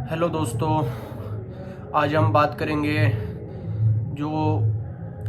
Hello दोस्तों, आज हम बात करेंगे जो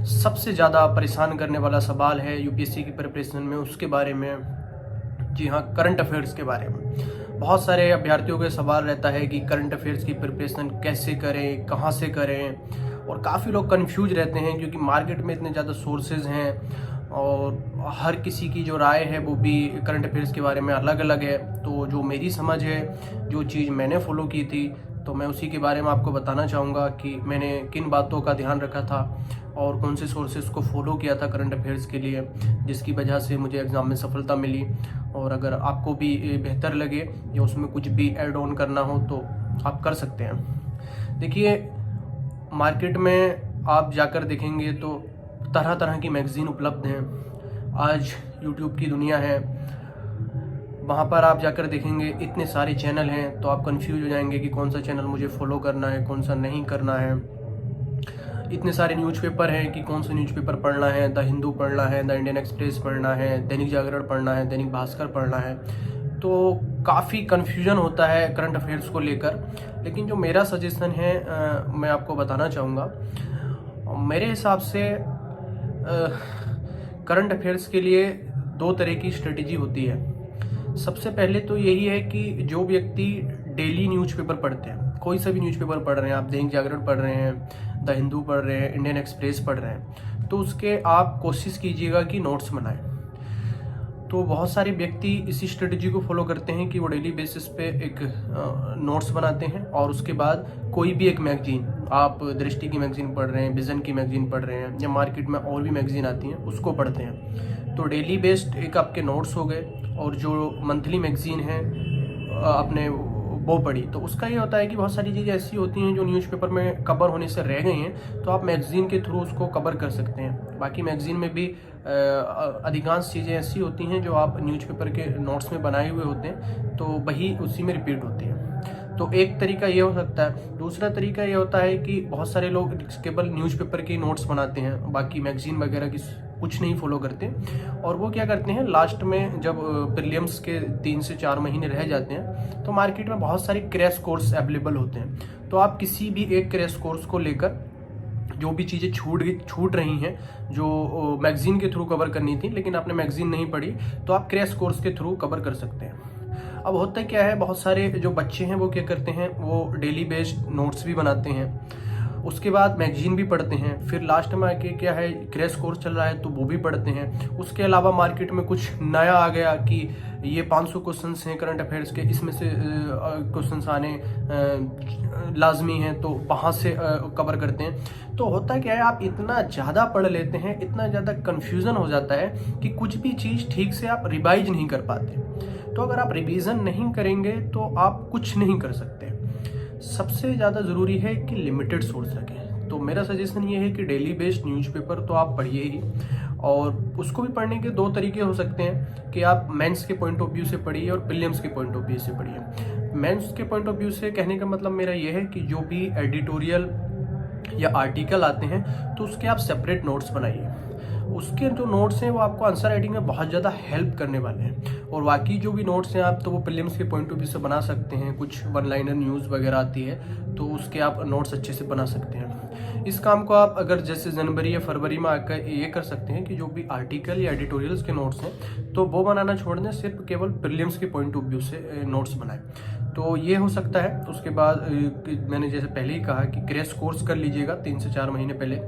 सबसे ज़्यादा परेशान करने वाला सवाल है यूपीएससी की प्रिपरेशन में, उसके बारे में। जी हाँ, करंट अफेयर्स के बारे में। बहुत सारे अभ्यर्थियों का सवाल रहता है कि करंट अफेयर्स की प्रिपरेशन कैसे करें, कहाँ से करें, और काफ़ी लोग कंफ्यूज रहते हैं क्योंकि मार्केट में इतने ज़्यादा सोर्सेज हैं और हर किसी की जो राय है वो भी करंट अफेयर्स के बारे में अलग अलग है। तो जो मेरी समझ है, जो चीज़ मैंने फॉलो की थी, तो मैं उसी के बारे में आपको बताना चाहूँगा कि मैंने किन बातों का ध्यान रखा था और कौन से सोर्सेज को फॉलो किया था करंट अफेयर्स के लिए, जिसकी वजह से मुझे एग्ज़ाम में सफलता मिली। और अगर आपको भी बेहतर लगे या उसमें कुछ भी ऐड ऑन करना हो तो आप कर सकते हैं। देखिए, मार्केट में आप जाकर देखेंगे तो तरह तरह की मैगज़ीन उपलब्ध हैं। आज यूट्यूब की दुनिया है, वहाँ पर आप जाकर देखेंगे इतने सारे चैनल हैं, तो आप कंफ्यूज हो जाएंगे कि कौन सा चैनल मुझे फॉलो करना है, कौन सा नहीं करना है। इतने सारे न्यूज़पेपर हैं कि कौन सा न्यूज़पेपर पढ़ना है। द हिंदू पढ़ना है, द इंडियन एक्सप्रेस पढ़ना है, दैनिक जागरण पढ़ना है, दैनिक भास्कर पढ़ना है। तो काफ़ी कन्फ्यूजन होता है करंट अफेयर्स को लेकर। लेकिन जो मेरा सजेशन है मैं आपको बताना चाहूँगा। मेरे हिसाब से करंट अफेयर्स के लिए दो तरह की स्ट्रेटजी होती है। सबसे पहले तो यही है कि जो व्यक्ति डेली न्यूज़पेपर पढ़ते हैं, कोई सा भी न्यूज़पेपर पढ़ रहे हैं, आप दैनिक जागरण पढ़ रहे हैं, द हिंदू पढ़ रहे हैं, इंडियन एक्सप्रेस पढ़ रहे हैं, तो उसके आप कोशिश कीजिएगा कि नोट्स बनाएं। तो बहुत सारे व्यक्ति इसी स्ट्रेटजी को फॉलो करते हैं कि वो डेली बेसिस पे एक नोट्स बनाते हैं और उसके बाद कोई भी एक मैगजीन, आप दृष्टि की मैगजीन पढ़ रहे हैं, विजन की मैगजीन पढ़ रहे हैं, या मार्केट में और भी मैगजीन आती हैं उसको पढ़ते हैं। तो डेली बेस्ड एक आपके नोट्स हो गए, और जो मंथली मैगजीन है आपने वो पढ़ी। तो उसका ये होता है कि बहुत सारी चीज़ें ऐसी होती हैं जो न्यूज़पेपर में कवर होने से रह गई हैं, तो आप मैगज़ीन के थ्रू उसको कवर कर सकते हैं। बाकी मैगज़ीन में भी अधिकांश चीज़ें ऐसी होती हैं जो आप न्यूज़पेपर के नोट्स में बनाए हुए होते हैं, तो वही उसी में रिपीट होती हैं। तो एक तरीका ये हो सकता है। दूसरा तरीका ये होता है कि बहुत सारे लोग केवल न्यूज़पेपर के नोट्स बनाते हैं, बाकी मैगज़ीन वगैरह की कुछ नहीं फॉलो करते, और वो क्या करते हैं, लास्ट में जब प्रीलिम्स के 3 से 4 महीने रह जाते हैं तो मार्केट में बहुत सारे क्रैश कोर्स अवेलेबल होते हैं। तो आप किसी भी एक क्रैश कोर्स को लेकर जो भी चीज़ें छूट रही हैं, जो मैगज़ीन के थ्रू कवर करनी थी लेकिन आपने मैगज़ीन नहीं पढ़ी, तो आप क्रैश कोर्स के थ्रू कवर कर सकते हैं। अब होता क्या है, बहुत सारे जो बच्चे हैं वो क्या करते हैं, वो डेली बेस्ड नोट्स भी बनाते हैं, उसके बाद मैगजीन भी पढ़ते हैं, फिर लास्ट में आके क्या है, क्रैश कोर्स चल रहा है तो वो भी पढ़ते हैं। उसके अलावा मार्केट में कुछ नया आ गया कि ये 500 क्वेश्चंस हैं करंट अफेयर्स के, इसमें से क्वेश्चंस आने लाजमी हैं, तो वहाँ से कवर करते हैं। तो होता क्या है, आप इतना ज़्यादा पढ़ लेते हैं, इतना ज़्यादा कन्फ्यूज़न हो जाता है कि कुछ भी चीज़ ठीक से आप रिवाइज नहीं कर पाते। तो अगर आप रिवीजन नहीं करेंगे तो आप कुछ नहीं कर सकते। सबसे ज़्यादा ज़रूरी है कि लिमिटेड सोर्स रखें। तो मेरा सजेशन ये है कि डेली बेस्ड न्यूज़पेपर तो आप पढ़िए ही, और उसको भी पढ़ने के दो तरीके हो सकते हैं कि आप मेंस के पॉइंट ऑफ व्यू से पढ़िए और प्रीलिम्स के पॉइंट ऑफ व्यू से पढ़िए। मेंस के पॉइंट ऑफ व्यू से कहने का मतलब मेरा ये है कि जो भी एडिटोरियल या आर्टिकल आते हैं तो उसके आप सेपरेट नोट्स बनाइए। उसके जो नोट्स हैं वो आपको आंसर राइटिंग में बहुत ज़्यादा हेल्प करने वाले हैं। और बाकी जो भी नोट्स हैं आप तो वो प्रीलिम्स के पॉइंट ऑफ व्यू से बना सकते हैं। कुछ वन लाइनर न्यूज़ वगैरह आती है तो उसके आप नोट्स अच्छे से बना सकते हैं। इस काम को आप अगर जैसे जनवरी या फरवरी में आकर ये कर सकते हैं कि जो भी आर्टिकल या एडिटोरियल्स के नोट्स हैं तो वो बनाना छोड़ दें, सिर्फ केवल प्रीलिम्स के पॉइंट ऑफ व्यू से नोट्स बनाएं। तो ये हो सकता है। उसके बाद मैंने जैसे पहले ही कहा कि क्रैश कोर्स कर लीजिएगा 3 से 4 महीने पहले।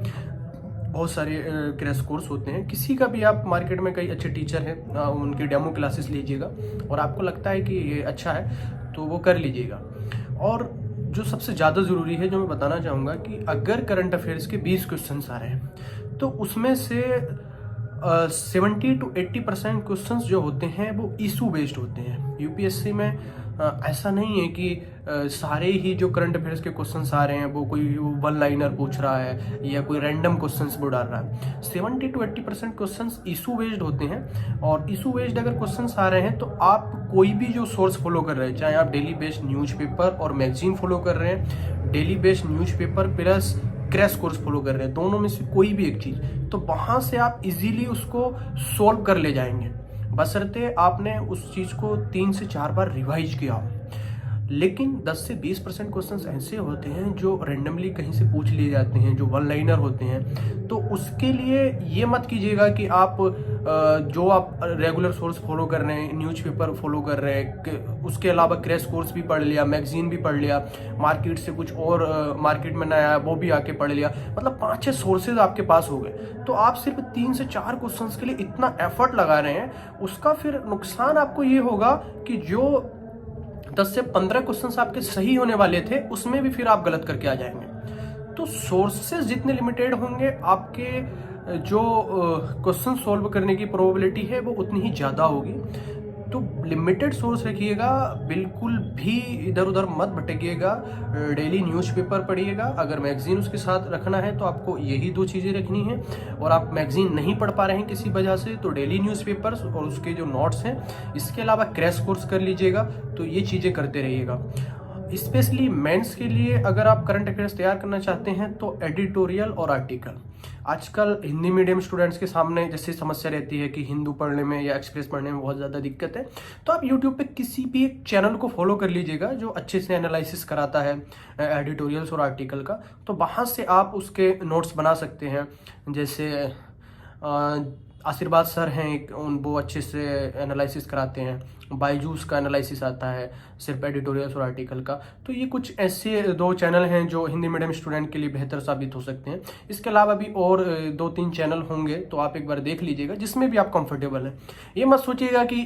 बहुत सारे क्रैश कोर्स होते हैं, किसी का भी आप मार्केट में कई अच्छे टीचर हैं उनके डेमो क्लासेस लीजिएगा, और आपको लगता है कि ये अच्छा है तो वो कर लीजिएगा। और जो सबसे ज़्यादा ज़रूरी है जो मैं बताना चाहूँगा कि अगर करंट अफेयर्स के 20 क्वेश्चन आ रहे हैं तो उसमें से 70 to 80% क्वेश्चंस जो होते हैं वो इशू बेस्ड होते हैं। यूपीएससी में ऐसा नहीं है कि सारे ही जो करंट अफेयर्स के क्वेश्चंस आ रहे हैं वो कोई वन लाइनर पूछ रहा है या कोई रैंडम क्वेश्चंस वो डाल रहा है। 70 to 80% क्वेश्चंस इशू बेस्ड होते हैं, और इशू बेस्ड अगर क्वेश्चंस आ रहे हैं तो आप कोई भी जो सोर्स फॉलो कर रहे हैं, चाहे आप डेली बेस्ड न्यूज़पेपर और मैगजीन फॉलो कर रहे हैं, daily based newspaper plus crash course follow कर रहे हैं, दोनों में से कोई भी एक चीज़, तो वहाँ से आप इजीली उसको सॉल्व कर ले जाएंगे, बशर्ते आपने उस चीज़ को 3 से 4 बार रिवाइज किया हो। लेकिन 10 से 20% क्वेश्चंस ऐसे होते हैं जो रैंडमली कहीं से पूछ लिए जाते हैं, जो वन लाइनर होते हैं। तो उसके लिए ये मत कीजिएगा कि आप जो आप रेगुलर सोर्स फॉलो कर रहे हैं, न्यूज़पेपर फॉलो कर रहे हैं, उसके अलावा क्रैश कोर्स भी पढ़ लिया, मैगजीन भी पढ़ लिया, मार्केट से कुछ और मार्केट में नया आया वो भी आके पढ़ लिया, मतलब 5-6 सोर्सेज आपके पास हो गए। तो आप सिर्फ 3 से 4 क्वेश्चंस के लिए इतना एफर्ट लगा रहे हैं, उसका फिर नुकसान आपको ये होगा कि जो 10 से 15 क्वेश्चंस आपके सही होने वाले थे उसमें भी फिर आप गलत करके आ जाएंगे। तो सोर्सेज जितने लिमिटेड होंगे, आपके जो क्वेश्चन सॉल्व करने की प्रोबेबिलिटी है वो उतनी ही ज़्यादा होगी। तो लिमिटेड सोर्स रखिएगा, बिल्कुल भी इधर उधर मत भटकिएगा। डेली न्यूज़पेपर पढ़िएगा, अगर मैगजीन उसके साथ रखना है तो आपको यही 2 चीज़ें रखनी है। और आप मैगजीन नहीं पढ़ पा रहे हैं किसी वजह से, तो डेली न्यूज़पेपर्स और उसके जो नोट्स हैं, इसके अलावा क्रैश कोर्स कर लीजिएगा। तो ये चीज़ें करते रहिएगा। स्पेशली मेंस के लिए अगर आप करंट अफेयर्स तैयार करना चाहते हैं तो एडिटोरियल और आर्टिकल। आजकल हिंदी मीडियम स्टूडेंट्स के सामने जैसे समस्या रहती है कि हिंदू पढ़ने में या एक्सप्रेस पढ़ने में बहुत ज़्यादा दिक्कत है, तो आप यूट्यूब पे किसी भी एक चैनल को फॉलो कर लीजिएगा जो अच्छे से एनालिसिस कराता है एडिटोरियल्स और आर्टिकल का। तो वहाँ से आप उसके नोट्स बना सकते हैं। जैसे आशीर्वाद सर हैं एक, वो अच्छे से एनालिसिस कराते हैं। बायजूस का एनालिसिस आता है सिर्फ एडिटोरियल्स और आर्टिकल का। तो ये कुछ ऐसे 2 चैनल हैं जो हिंदी मीडियम स्टूडेंट के लिए बेहतर साबित हो सकते हैं। इसके अलावा भी और 2-3 चैनल होंगे, तो आप एक बार देख लीजिएगा जिसमें भी आप कंफर्टेबल हैं। ये मत सोचिएगा कि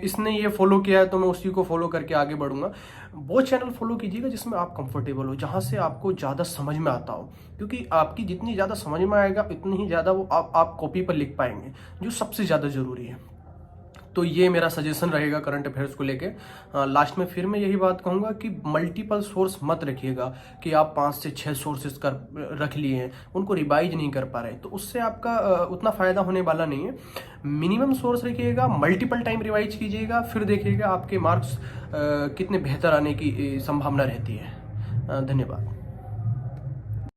इसने ये फॉलो किया है तो मैं उसी को फॉलो करके आगे बढ़ूंगा। वो चैनल फॉलो कीजिएगा जिसमें आप कंफर्टेबल हो, जहाँ से आपको ज़्यादा समझ में आता हो, क्योंकि आपकी जितनी ज़्यादा समझ में आएगा उतनी ही ज़्यादा वो आप कॉपी पर लिख पाएंगे, जो सबसे ज़्यादा ज़रूरी है। तो ये मेरा सजेशन रहेगा करंट अफेयर्स को लेके। लास्ट में फिर मैं यही बात कहूँगा कि मल्टीपल सोर्स मत रखिएगा कि आप 5 से 6 सोर्सेज कर रख लिए हैं, उनको रिवाइज नहीं कर पा रहे, तो उससे आपका उतना फ़ायदा होने वाला नहीं है। मिनिमम सोर्स रखिएगा, मल्टीपल टाइम रिवाइज कीजिएगा, फिर देखिएगा आपके मार्क्स कितने बेहतर आने की संभावना रहती है। धन्यवाद।